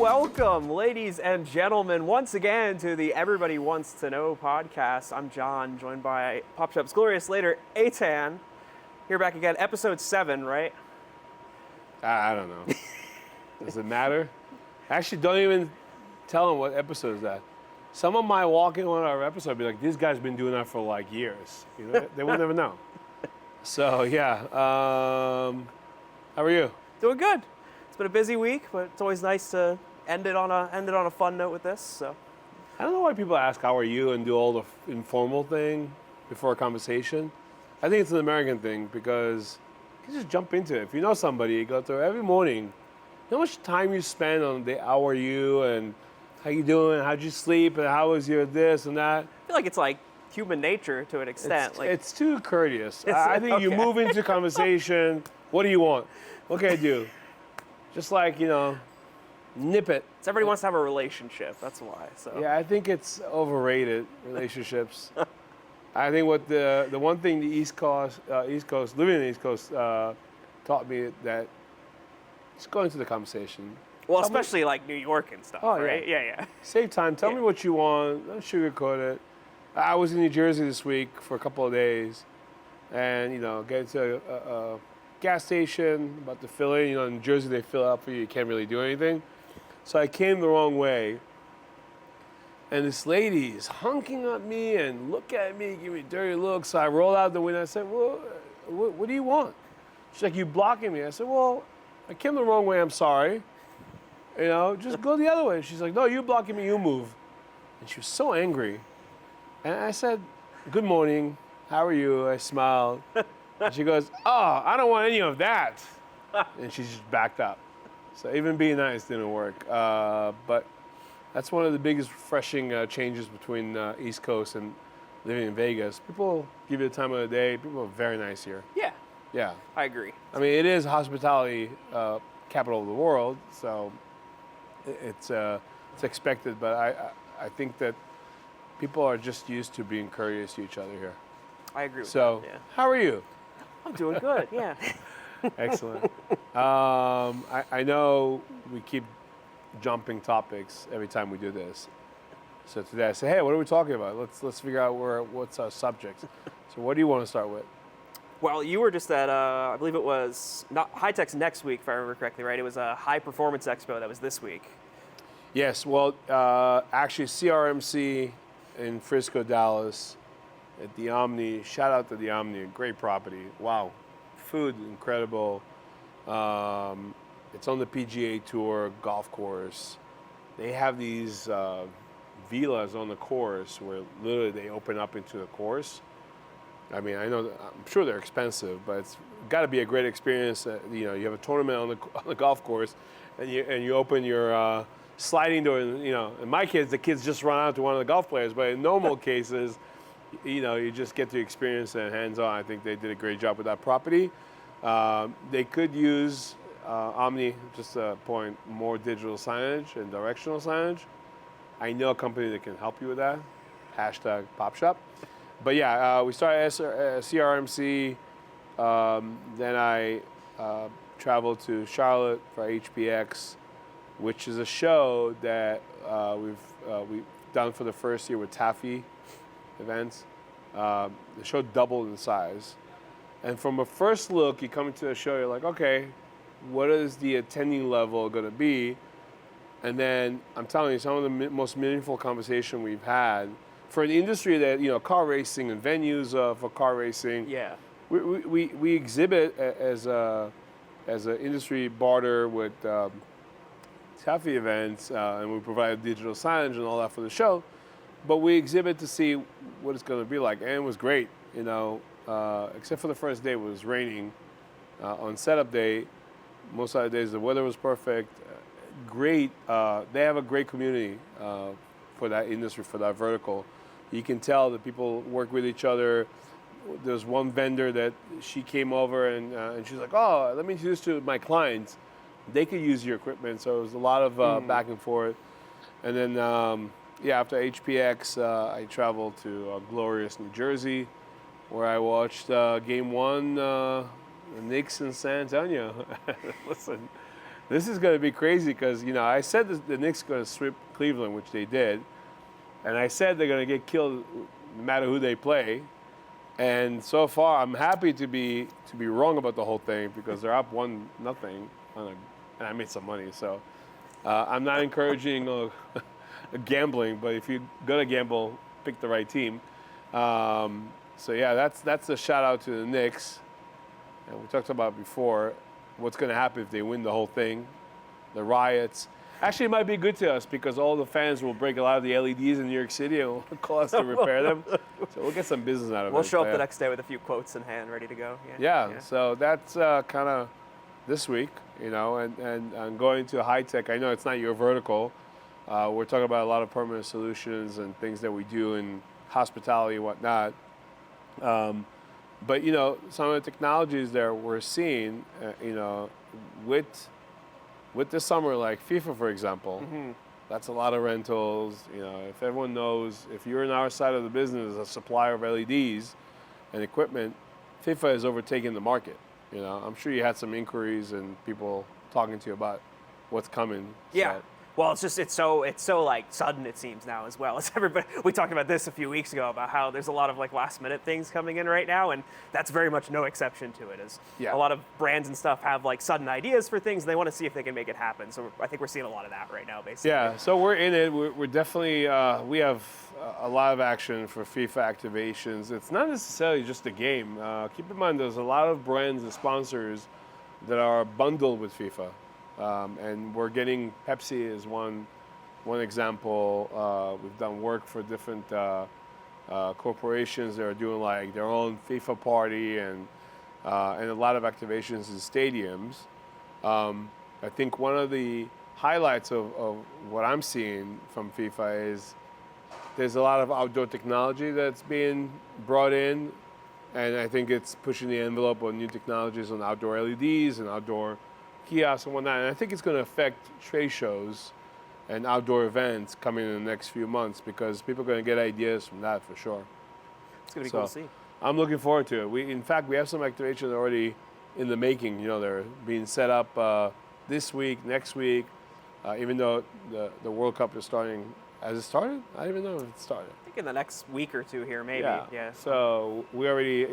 Welcome, ladies and gentlemen, once again to the Everybody Wants to Know podcast. I'm John, joined by Popshap's glorious leader, Eitan. Here back again, episode 7, right? I don't know. Does it matter? Actually, don't even tell them what episode is that. Someone might walk in on our episode and be like, "This guy's been doing that for like years." You know, they will never know. So yeah, how are you? Doing good. It's been a busy week, but it's always nice to end it on a fun note with this. So I don't know why people ask how are you and do all the informal thing before a conversation. I think it's an American thing because you just jump into it. If you know somebody, you go through every morning. You know how much time you spend on the how are you and how you doing, how'd you sleep, and how was your this and that. I feel like it's like human nature to an extent. It's too courteous. I think you move into conversation. What do you want? What can I do? Just like, nip it. So everybody wants to have a relationship. That's why. So Yeah, I think it's overrated, relationships. I think what the one thing the East Coast, living in the East Coast, taught me that just go into the conversation. well, especially like New York and stuff, Oh, right? yeah. Yeah. Save time. Tell me what you want. Don't sugarcoat it. I was in New Jersey this week for a couple of days, and get to a gas station, about to fill in. In New Jersey they fill up for you. You can't really do anything. So I came the wrong way, and this lady is honking at me and look at me, give me dirty looks. So I rolled out the window. I said, "Well, what do you want?" She's like, "You blocking me." I said, "Well, I came the wrong way. I'm sorry. Just go the other way." She's like, "No, you blocking me. You move." And she was so angry. And I said, "Good morning. How are you?" I smiled. And she goes, "Oh, I don't want any of that." And she just backed up. So even being nice didn't work. But that's one of the biggest refreshing changes between East Coast and living in Vegas. People give you the time of the day. People are very nice here. Yeah. Yeah. I agree. I mean, it is hospitality capital of the world, so it's expected. But I think that people are just used to being courteous to each other here. I agree with So, that. Yeah. how are you? I'm doing good. Yeah. Excellent. I know we keep jumping topics every time we do this. So today I say, "Hey, what are we talking about? Let's figure out what's our subject." So what do you want to start with? Well, you were just at, I believe it was not HITEC's next week, if I remember correctly, right? It was a high performance expo that was this week. Yes. Well, actually, CRMC in Frisco, Dallas, at the Omni. Shout out to the Omni. Great property. Wow. Food incredible. It's on the PGA Tour golf course. They have these villas on the course where literally they open up into the course. I mean, I'm sure they're expensive, but it's got to be a great experience. You have a tournament on the golf course, and you open your sliding door. And, in my case, the kids just run out to one of the golf players. But in normal cases, you just get to experience it hands-on. I think they did a great job with that property. They could use Omni, just a point, more digital signage and directional signage. I know a company that can help you with that. Hashtag Popshap. But yeah, we started CRMC. Then I traveled to Charlotte for HPX, which is a show that we've done for the first year with Taffy events. The show doubled in size. And from a first look, you come into the show, you're like, okay, what is the attending level going to be? And then I'm telling you, some of the most meaningful conversation we've had for an industry that, car racing and venues for car racing. Yeah. We exhibit as an industry barter with Taffy events, and we provide digital signage and all that for the show. But we exhibit to see what it's going to be like, and it was great, except for the first day. It was raining. On setup day, most other days the weather was perfect. Great. They have a great community for that industry, for that vertical. You can tell that people work with each other. There's one vendor that she came over and she's like, "Oh, let me introduce you to my clients. They could use your equipment." So it was a lot of back and forth. And then, after HPX, I traveled to glorious New Jersey, where I watched Game 1, the Knicks in San Antonio. Listen, This is going to be crazy because, I said the Knicks are going to sweep Cleveland, which they did. And I said they're going to get killed no matter who they play. And so far, I'm happy to be wrong about the whole thing because they're up 1-0, and I made some money. So I'm not encouraging gambling, but if you're going to gamble, pick the right team. So yeah, that's a shout out to the Knicks. And we talked about before what's going to happen if they win the whole thing, the riots. Actually, it might be good to us because all the fans will break a lot of the LEDs in New York City and will call us to repair them. So we'll get some business out of it. We'll show up the next day with a few quotes in hand, ready to go. Yeah. So that's kind of this week, and I'm going to HITEC. I know it's not your vertical. We're talking about a lot of permanent solutions and things that we do in hospitality and whatnot. But some of the technologies that we're seeing, with this summer, like FIFA, for example, that's a lot of rentals. If everyone knows, if you're in our side of the business, a supplier of LEDs and equipment, FIFA has overtaken the market. I'm sure you had some inquiries and people talking to you about what's coming. Yeah. So. Well, it's so like sudden, it seems now as well. As everybody, we talked about this a few weeks ago about how there's a lot of like last minute things coming in right now, and that's very much no exception to it. A lot of brands and stuff have like sudden ideas for things, and they want to see if they can make it happen. So I think we're seeing a lot of that right now, basically. Yeah. So we're in it. We're definitely we have a lot of action for FIFA activations. It's not necessarily just a game. Keep in mind, there's a lot of brands and sponsors that are bundled with FIFA. And we're getting Pepsi as one example. We've done work for different corporations that are doing like their own FIFA party and a lot of activations in stadiums. I think one of the highlights of what I'm seeing from FIFA is there's a lot of outdoor technology that's being brought in, and I think it's pushing the envelope on new technologies on outdoor LEDs and outdoor kiosks and whatnot. And I think it's going to affect trade shows and outdoor events coming in the next few months because people are going to get ideas from that for sure. It's going to be cool to see. I'm looking forward to it. In fact, we have some activations already in the making. They're being set up this week, next week, even though the World Cup is starting. Has it started? I don't even know if it started. I think in the next week or two here, maybe. Yeah. So we already,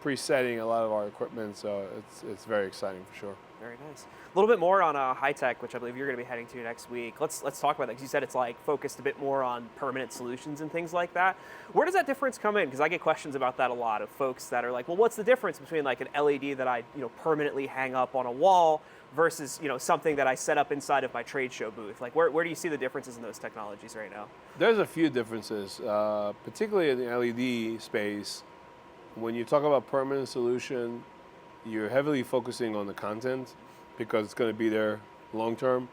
presetting a lot of our equipment, so it's very exciting for sure. Very nice. A little bit more on HITEC, which I believe you're going to be heading to next week. Let's talk about that because you said it's like focused a bit more on permanent solutions and things like that. Where does that difference come in? Because I get questions about that a lot of folks that are like, well, what's the difference between like an LED that I permanently hang up on a wall versus something that I set up inside of my trade show booth? Like where do you see the differences in those technologies right now? There's a few differences, particularly in the LED space. When you talk about permanent solution, you're heavily focusing on the content because it's going to be there long term.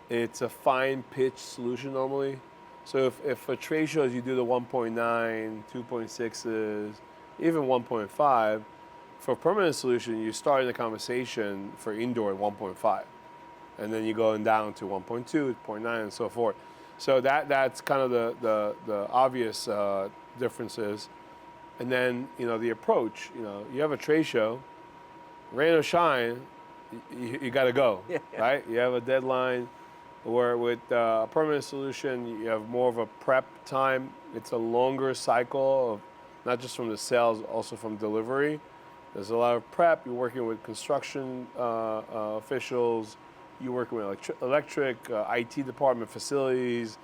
It's a fine pitch solution normally. So if for trade shows you do the 1.9, 2.6s, even 1.5, for a permanent solution, you start the conversation for indoor at 1.5. And then you're going down to 1.2, 0.9, and so forth. So that's kind of the obvious differences. And then, the approach, you have a trade show, rain or shine, you got to go, right? You have a deadline. Where with a permanent solution, you have more of a prep time. It's a longer cycle of not just from the sales, also from delivery. There's a lot of prep. You're working with construction officials. You're working with electric, IT department, facilities,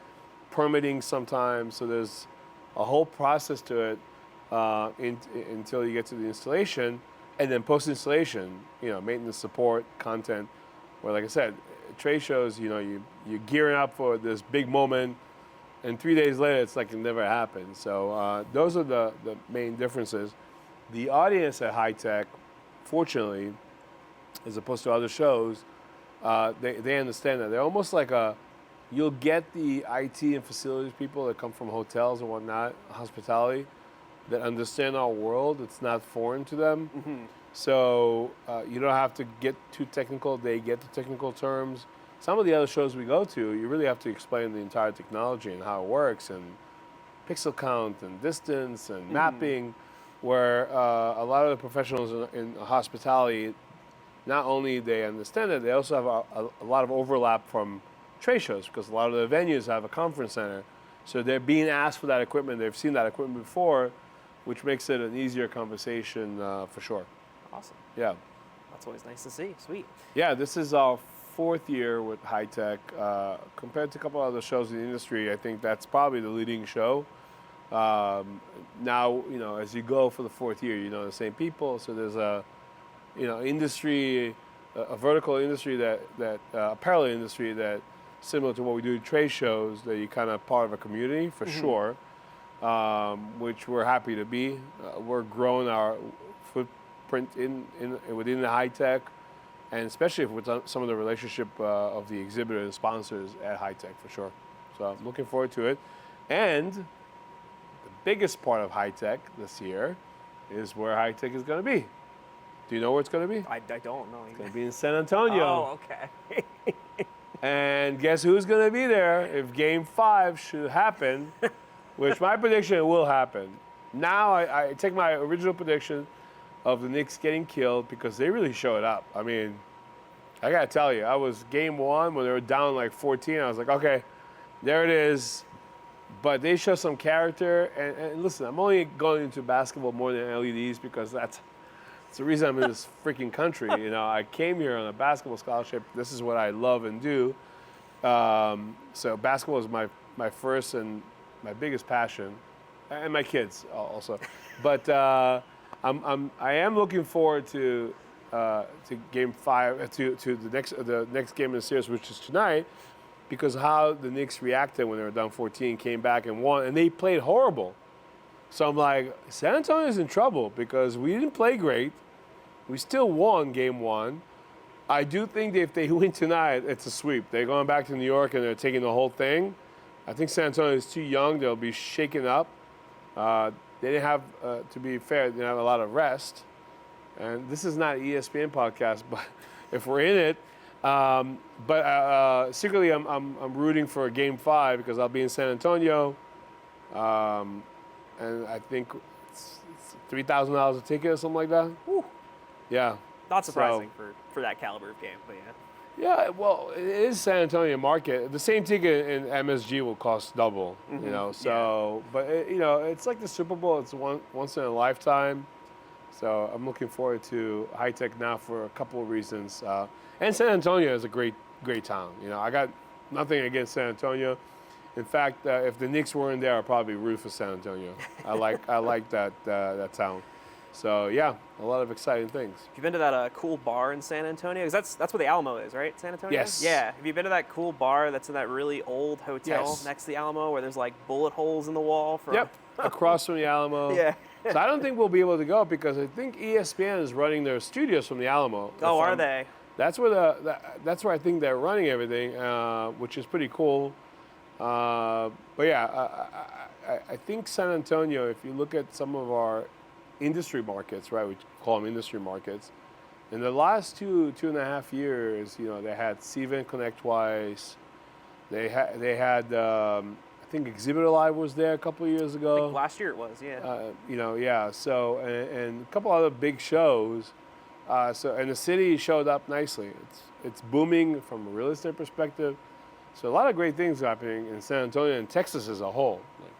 permitting sometimes. So there's a whole process to it until you get to the installation. And then post-installation, maintenance, support, content, where like I said, trade shows, you're gearing up for this big moment, and 3 days later, it's like it never happened. So those are the main differences. The audience at HITEC, fortunately, as opposed to other shows, they understand that. They're almost like you'll get the IT and facilities people that come from hotels and whatnot, hospitality, that understand our world. It's not foreign to them. Mm-hmm. So you don't have to get too technical. They get the technical terms. Some of the other shows we go to, you really have to explain the entire technology and how it works and pixel count and distance and mapping, where a lot of the professionals in hospitality, not only they understand it, they also have a lot of overlap from trade shows because a lot of the venues have a conference center. So they're being asked for that equipment. They've seen that equipment before, which makes it an easier conversation for sure. Awesome. Yeah. That's always nice to see. Sweet. Yeah, this is our 4th year with HITEC. Compared to a couple other shows in the industry, I think that's probably the leading show. Now, as you go for the 4th year, you know the same people. So there's a, industry, a vertical industry that apparel industry that similar to what we do at trade shows, that you're kind of part of a community for sure, which we're happy to be. We're growing our footprint within the HITEC, and especially with some of the relationship of the exhibitor and sponsors at HITEC for sure. So I'm looking forward to it. And the biggest part of HITEC this year is where HITEC is going to be. Do you know where it's going to be? I don't know. It's going to be in San Antonio. Oh, okay. And guess who's going to be there if Game 5 should happen, which my prediction will happen. Now I take my original prediction of the Knicks getting killed because they really showed up. I mean, I got to tell you, I was Game 1 when they were down like 14. I was like, okay, there it is. But they show some character. And listen, I'm only going into basketball more than LEDs because that's the reason I'm in this freaking country. I came here on a basketball scholarship. This is what I love and do. So basketball is my first and my biggest passion, and my kids also. But I am looking forward to Game 5, to the next game in the series, which is tonight, because how the Knicks reacted when they were down 14, came back and won, and they played horrible. So I'm like, San Antonio's in trouble because we didn't play great. We still won Game 1. I do think that if they win tonight, it's a sweep. They're going back to New York and they're taking the whole thing. I think San Antonio is too young. They'll be shaken up. They didn't have, to be fair, they didn't have a lot of rest. And this is not an ESPN podcast, but if we're in it. But secretly, I'm rooting for Game 5 because I'll be in San Antonio. And I think it's $3,000 a ticket or something like that. Whew. Yeah. Not surprising for that caliber of game, but yeah. Yeah, well, it is San Antonio market. The same ticket in MSG will cost double, So, but it's like the Super Bowl. It's once in a lifetime. So I'm looking forward to HITEC now for a couple of reasons. And San Antonio is a great town. I got nothing against San Antonio. In fact, if the Knicks weren't there, I'd probably root for San Antonio. I like that town. So yeah, a lot of exciting things. Have you been to that cool bar in San Antonio? Because that's where the Alamo is, right? San Antonio? Yes. Yeah. Have you been to that cool bar that's in that really old hotel next to the Alamo where there's like bullet holes in the wall? Yep. Across from the Alamo. Yeah. So I don't think we'll be able to go because I think ESPN is running their studios from the Alamo. Oh, are they? That's where I think they're running everything, which is pretty cool. But yeah, I think San Antonio, if you look at some of our industry markets, right, we call them industry markets, in the last 2.5 years, they had C-Event Connect twice. They had I think Exhibitor Live was there a couple of years ago. I think last year it was, yeah. Yeah. So and a couple other big shows. And the city showed up nicely. It's booming from a real estate perspective. So a lot of great things happening in San Antonio and Texas as a whole. Like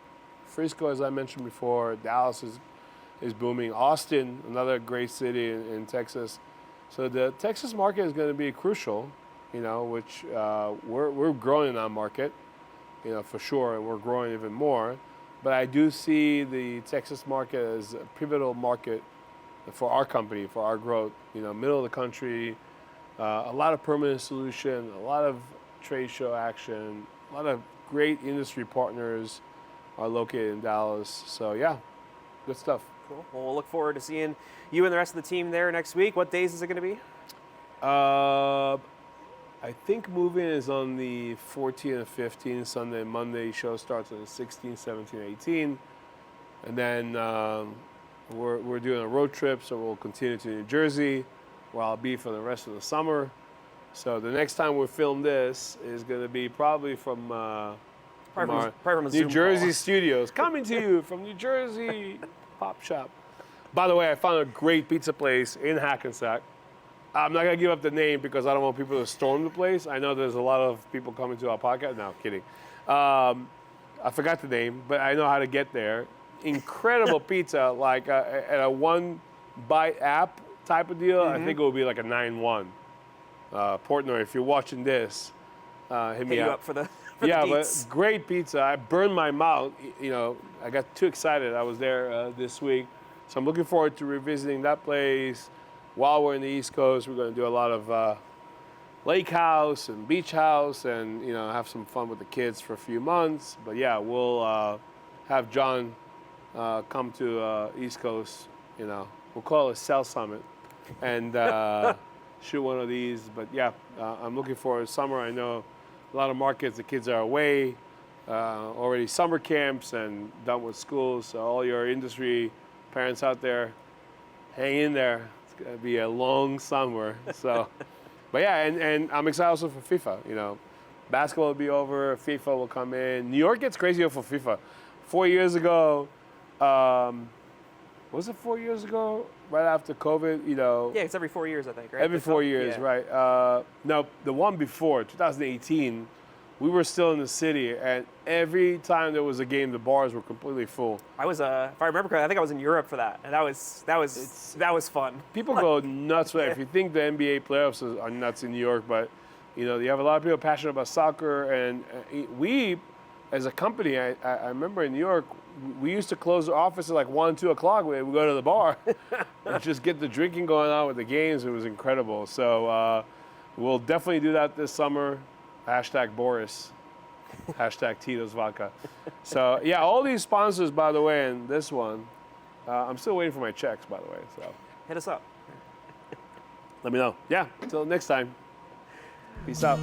Frisco, as I mentioned before, Dallas is booming. Austin, another great city in Texas. So the Texas market is going to be crucial, which we're growing in that market, for sure, and we're growing even more. But I do see the Texas market as a pivotal market for our company, for our growth. Middle of the country, a lot of permanent solution, a lot of trade show action, a lot of great industry partners are located in Dallas. So yeah, good stuff. Cool. Well, we'll look forward to seeing you and the rest of the team there next week. What days is it going to be? I think moving is on the 14th and 15th, Sunday and Monday. Show starts on the 16th, 17th, 18th. And then we're doing a road trip, so we'll continue to New Jersey, where I'll be for the rest of the summer. So the next time we film this is going to be probably from our New Jersey studios. Coming to you from New Jersey, Popshap. By the way, I found a great pizza place in Hackensack. I'm not gonna give up the name because I don't want people to storm the place. I know there's a lot of people coming to our podcast. No, kidding. I forgot the name, but I know how to get there. Incredible pizza, like at a one bite app type of deal. I think it will be like a 9-1. Portnoy, if you're watching this, hit me you up. up for the Yeah, the but deets. great pizza. I burned my mouth. You know, I got too excited. I was there this week, so I'm looking forward to revisiting that place. While we're in the East Coast, we're going to do a lot of lake house and beach house, and have some fun with the kids for a few months. But yeah, we'll have John come to East Coast. We'll call it Cell Summit, and shoot one of these. But yeah, I'm looking forward to summer. I know a lot of markets, the kids are away, already summer camps and done with school. So all your industry parents out there, hang in there. It's gonna be a long summer. So, but yeah, and I'm excited also for FIFA. Basketball will be over, FIFA will come in. New York gets crazy for FIFA. 4 years ago, was it 4 years ago? Right after COVID, Yeah, it's every 4 years, I think, right? Every 4 years, yeah. right. No, the one before, 2018, we were still in the city, and every time there was a game, the bars were completely full. I was, if I remember correctly, I think I was in Europe for that, and that was fun. People go nuts for that. If you think the NBA playoffs are nuts in New York, but you have a lot of people passionate about soccer, and we, as a company, I remember in New York, we used to close the office at like 1, 2 o'clock. We would go to the bar and just get the drinking going on with the games. It was incredible. So we'll definitely do that this summer. Hashtag Boris. Hashtag Tito's Vodka. So yeah, all these sponsors, by the way, and this one, I'm still waiting for my checks, by the way. So Hit us up. let me know. Yeah, until next time. Peace out.